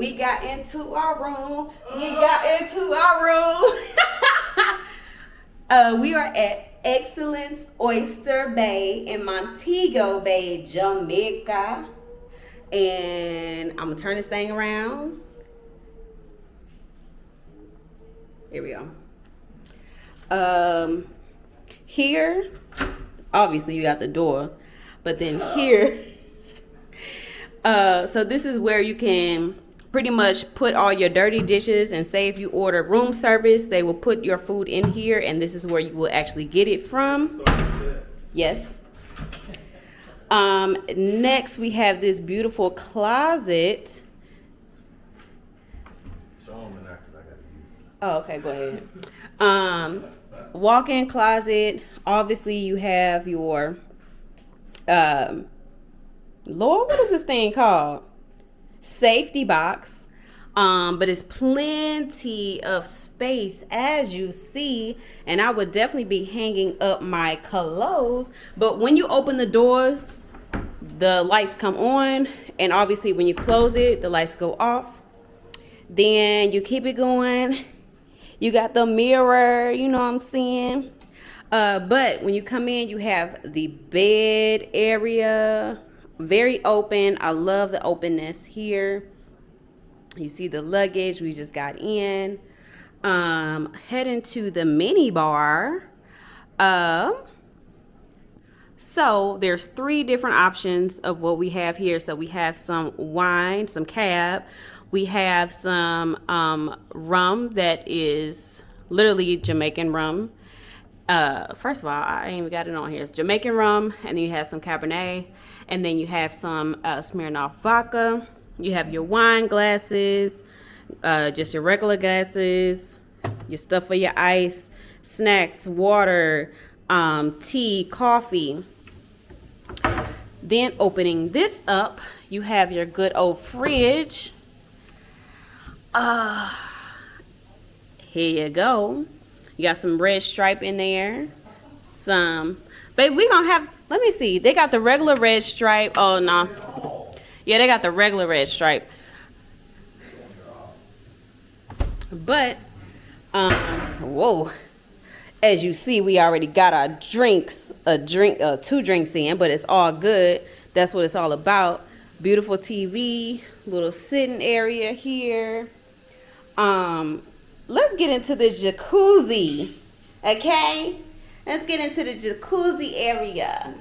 We got into our room. We are at Excellence Oyster Bay in Montego Bay, Jamaica. And I'm going to turn this thing around. Here we go. Here, obviously you got the door. But then here, so this is where you can pretty much put all your dirty dishes, and say if you order room service, they will put your food in here, and this is where you will actually get it from. Yes. Next we have this beautiful closet. Oh, okay, go ahead. Walk-in closet. Obviously you have your Lord, what is this thing called? Safety box. But it's plenty of space, as you see, and I would definitely be hanging up my clothes. But when you open the doors, the lights come on, and obviously when you close it, the lights go off. Then you keep it going. You got the mirror, you know what I'm saying? But when you come in, you have the bed area, very open. I love the openness here. You see the luggage we just got in. Heading to the mini bar. So there's 3 different options of what we have here. So we have some wine, some cab. We have some rum that is literally Jamaican rum. First of all, I ain't even got it on here. It's Jamaican rum, and then you have some Cabernet, and then you have some Smirnoff vodka. You have your wine glasses, just your regular glasses, your stuff for your ice, snacks, water, tea, coffee. Then opening this up, you have your good old fridge. Here you go. You got some red stripe in there. Babe, we gonna have, let me see. They got the regular red stripe. Oh, no. Yeah, they got the regular red stripe. But, whoa. As you see, we already got our drinks, 2 drinks in, but it's all good. That's what it's all about. Beautiful TV, little sitting area here. Let's get into the jacuzzi, okay? Let's get into the jacuzzi area.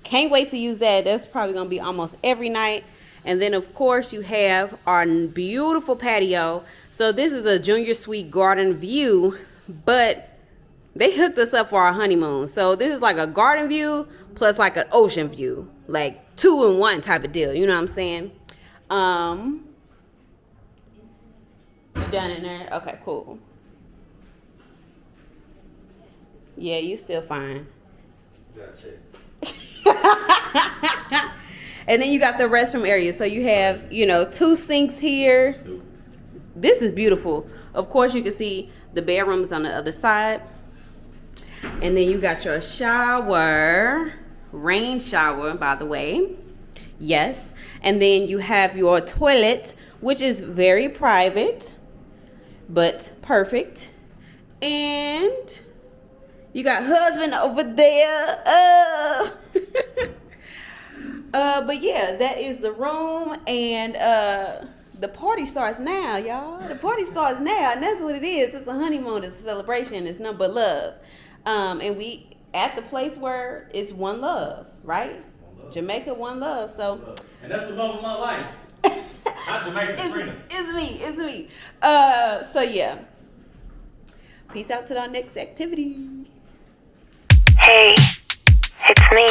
Can't wait to use that. That's probably going to be almost every night. And then, of course, you have our beautiful patio. So this is a junior suite garden view, but they hooked us up for our honeymoon. So this is like a garden view plus like an ocean view, like 2-in-1 type of deal. You know what I'm saying? You done in there? Okay, cool. Yeah, you still fine. Gotcha. And then you got the restroom area. So you have, 2 sinks here. This is beautiful. Of course, you can see the bedrooms on the other side. And then you got your shower, rain shower, by the way. Yes. And then you have your toilet, which is very private, but perfect. And you got husband over there. But yeah, that is the room, and the party starts now, y'all. The party starts now, and that's what it is. It's a honeymoon. It's a celebration. It's nothing but love. And we at the place where it's one love, right? One love. Jamaica, one love. So, and that's the love of my life. Not Jamaica, freedom. It's me. So yeah. Peace out to our next activity. Hey, it's me.